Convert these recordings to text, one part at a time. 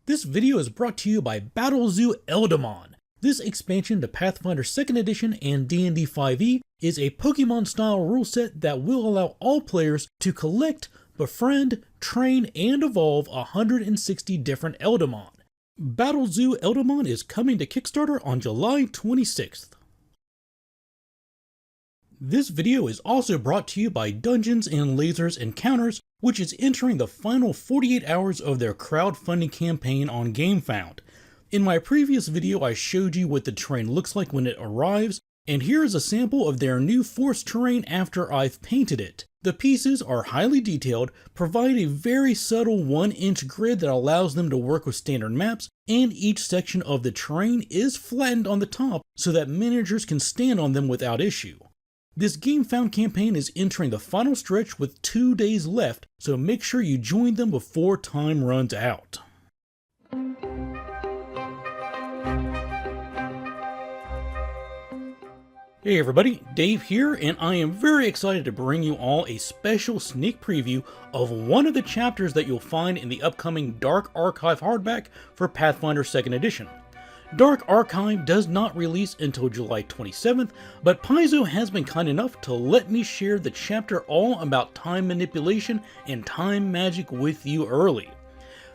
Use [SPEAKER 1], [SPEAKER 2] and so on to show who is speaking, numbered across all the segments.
[SPEAKER 1] This video is brought to you by Battlezoo Eldamon. This expansion to Pathfinder 2nd Edition and D&D 5e is a Pokemon-style rule set that will allow all players to collect, befriend, train, and evolve 160 different Eldamon. Battlezoo Eldamon is coming to Kickstarter on July 26th. This video is also brought to you by Dungeons & Lasers Encounters, which is entering the final 48 hours of their crowdfunding campaign on GameFound. In my previous video, I showed you what the terrain looks like when it arrives, and here is a sample of their new forest terrain after I've painted it. The pieces are highly detailed, provide a very subtle 1-inch grid that allows them to work with standard maps, and each section of the terrain is flattened on the top so that managers can stand on them without issue. This GameFound campaign is entering the final stretch with 2 days left, so make sure you join them before time runs out. Hey everybody, Dave here, and I am very excited to bring you all a special sneak preview of one of the chapters that you'll find in the upcoming Dark Archive hardback for Pathfinder 2nd Edition. Dark Archive does not release until July 27th, but Paizo has been kind enough to let me share the chapter all about time manipulation and time magic with you early.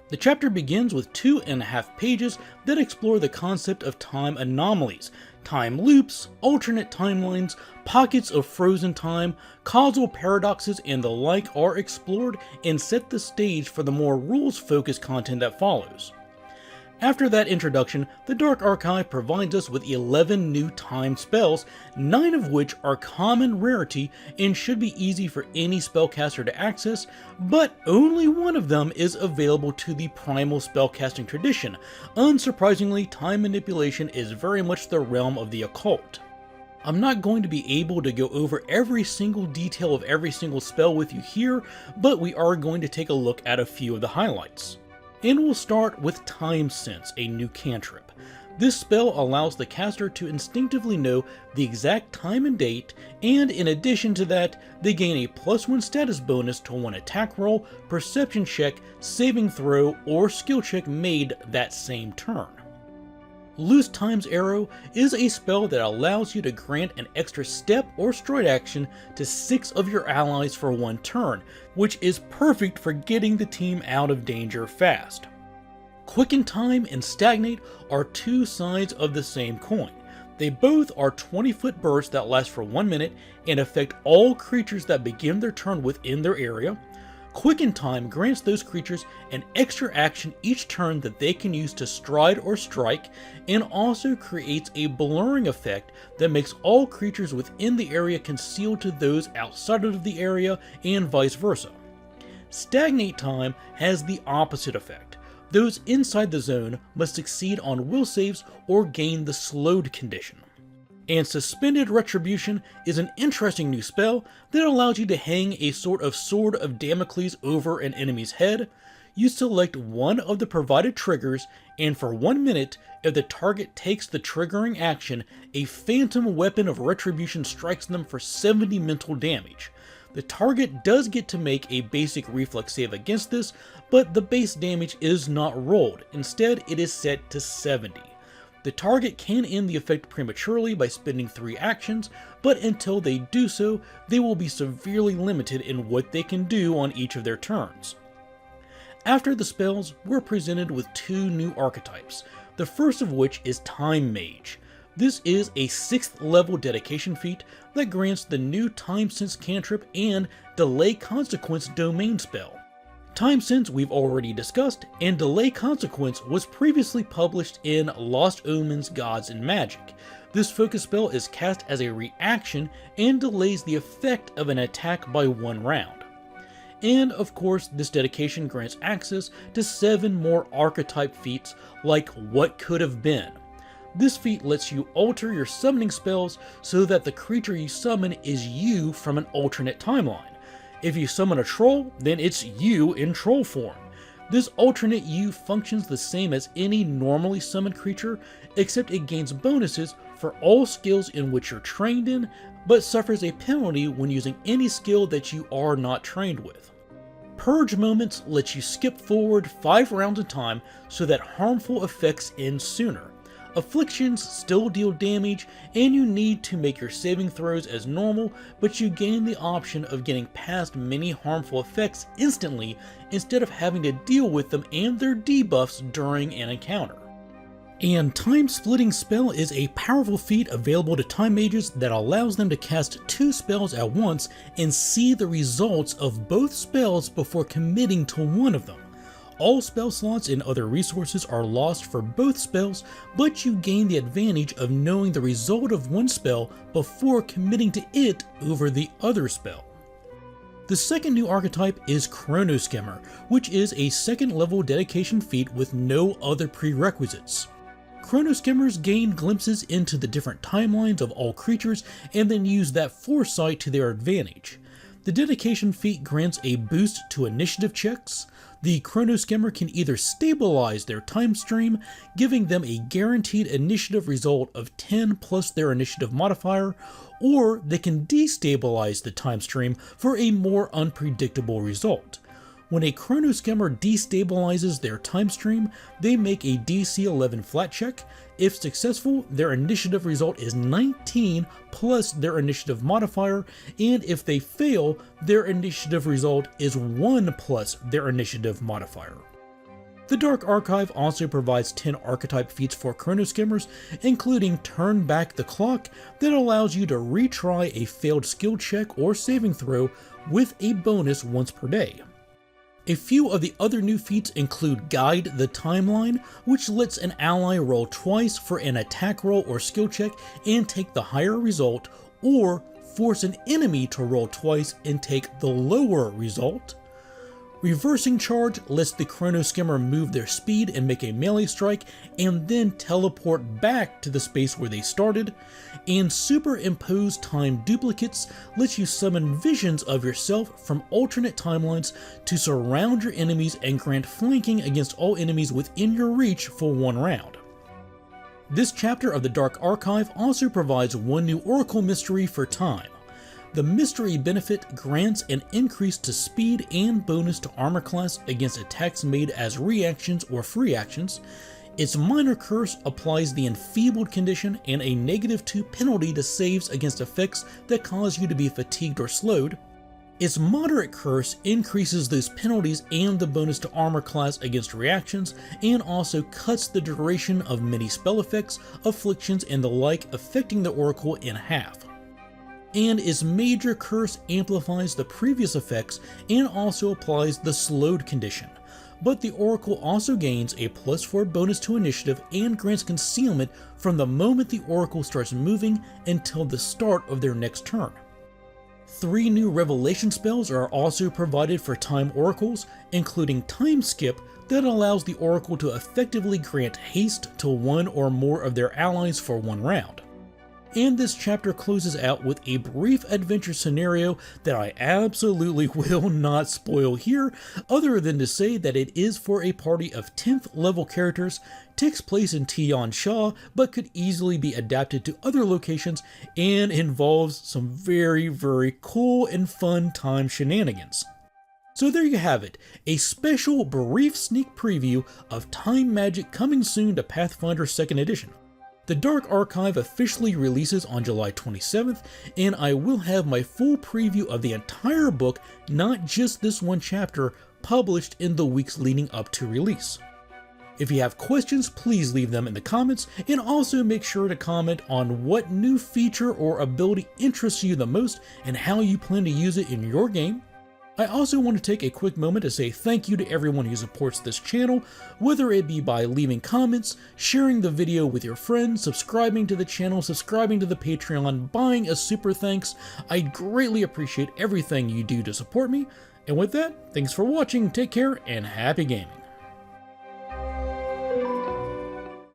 [SPEAKER 1] The chapter begins with 2.5 pages that explore the concept of time anomalies. Time loops, alternate timelines, pockets of frozen time, causal paradoxes, and the like are explored and set the stage for the more rules-focused content that follows. After that introduction, the Dark Archive provides us with 11 new time spells, 9 of which are common rarity and should be easy for any spellcaster to access, but only one of them is available to the primal spellcasting tradition. Unsurprisingly, time manipulation is very much the realm of the occult. I'm not going to be able to go over every single detail of every single spell with you here, but we are going to take a look at a few of the highlights. And we'll start with Time Sense, a new cantrip. This spell allows the caster to instinctively know the exact time and date, and in addition to that, they gain a +1 status bonus to one attack roll, perception check, saving throw, or skill check made that same turn. Loose Time's Arrow is a spell that allows you to grant an extra step or stride action to 6 of your allies for 1 turn, which is perfect for getting the team out of danger fast. Quicken Time and Stagnate are 2 sides of the same coin. They both are 20-foot bursts that last for 1 minute and affect all creatures that begin their turn within their area. Quicken Time grants those creatures an extra action each turn that they can use to stride or strike, and also creates a blurring effect that makes all creatures within the area concealed to those outside of the area, and vice versa. Stagnate Time has the opposite effect. Those inside the zone must succeed on will saves or gain the slowed condition. And Suspended Retribution is an interesting new spell that allows you to hang a sort of sword of Damocles over an enemy's head. You select one of the provided triggers, and for 1 minute, if the target takes the triggering action, a phantom weapon of retribution strikes them for 70 mental damage. The target does get to make a basic reflex save against this, but the base damage is not rolled. Instead, it is set to 70. The target can end the effect prematurely by spending 3 actions, but until they do so, they will be severely limited in what they can do on each of their turns. After the spells, we're presented with 2 new archetypes, the first of which is Time Mage. This is a 6th level dedication feat that grants the new Time Sense cantrip and Delay Consequence domain spell. Time Sense we've already discussed, and Delay Consequence was previously published in Lost Omens Gods and Magic. This focus spell is cast as a reaction and delays the effect of an attack by 1 round. And of course, this dedication grants access to 7 more Archetype Feats like What Could Have Been. This feat lets you alter your summoning spells so that the creature you summon is you from an alternate timeline. If you summon a troll, then it's you in troll form. This alternate you functions the same as any normally summoned creature, except it gains bonuses for all skills in which you're trained in, but suffers a penalty when using any skill that you are not trained with. Purge Moments lets you skip forward 5 rounds of time so that harmful effects end sooner. Afflictions still deal damage, and you need to make your saving throws as normal, but you gain the option of getting past many harmful effects instantly instead of having to deal with them and their debuffs during an encounter. And Time Splitting Spell is a powerful feat available to Time Mages that allows them to cast 2 spells at once and see the results of both spells before committing to one of them. All spell slots and other resources are lost for both spells, but you gain the advantage of knowing the result of one spell before committing to it over the other spell. The second new archetype is Chrono Skimmer, which is a 2nd level dedication feat with no other prerequisites. Chrono Skimmers gain glimpses into the different timelines of all creatures and then use that foresight to their advantage. The dedication feat grants a boost to initiative checks. The Chrono Skimmer can either stabilize their time stream, giving them a guaranteed initiative result of 10 plus their initiative modifier, or they can destabilize the time stream for a more unpredictable result. When a Chrono Skimmer destabilizes their time stream, they make a DC 11 flat check. If successful, their initiative result is 19 plus their initiative modifier, and if they fail, their initiative result is 1 plus their initiative modifier. The Dark Archive also provides 10 archetype feats for Chrono Skimmers, including Turn Back the Clock, that allows you to retry a failed skill check or saving throw with a bonus once per day. A few of the other new feats include Guide the Timeline, which lets an ally roll twice for an attack roll or skill check and take the higher result, or force an enemy to roll twice and take the lower result. Reversing Charge lets the Chrono Skimmer move their speed and make a melee strike, and then teleport back to the space where they started. And Superimpose Time Duplicates lets you summon visions of yourself from alternate timelines to surround your enemies and grant flanking against all enemies within your reach for 1 round. This chapter of the Dark Archive also provides 1 new Oracle mystery for Time. The mystery benefit grants an increase to speed and bonus to armor class against attacks made as reactions or free actions. Its minor curse applies the enfeebled condition and a -2 penalty to saves against effects that cause you to be fatigued or slowed. Its moderate curse increases those penalties and the bonus to armor class against reactions, and also cuts the duration of many spell effects, afflictions, and the like affecting the Oracle in half. And its major curse amplifies the previous effects and also applies the slowed condition. But the Oracle also gains a +4 bonus to initiative and grants concealment from the moment the Oracle starts moving until the start of their next turn. 3 new revelation spells are also provided for Time Oracles, including Time Skip, that allows the Oracle to effectively grant haste to 1 or more of their allies for 1 round. And this chapter closes out with a brief adventure scenario that I absolutely will not spoil here, other than to say that it is for a party of 10th level characters, takes place in Tian Sha, but could easily be adapted to other locations, and involves some very, very cool and fun time shenanigans. So there you have it, a special brief sneak preview of Time Magic coming soon to Pathfinder 2nd Edition. The Dark Archive officially releases on July 27th, and I will have my full preview of the entire book, not just this one chapter, published in the weeks leading up to release. If you have questions, please leave them in the comments, and also make sure to comment on what new feature or ability interests you the most and how you plan to use it in your game. I also want to take a quick moment to say thank you to everyone who supports this channel, whether it be by leaving comments, sharing the video with your friends, subscribing to the channel, subscribing to the Patreon, buying a super thanks. I greatly appreciate everything you do to support me. And with that, thanks for watching, take care, and happy gaming.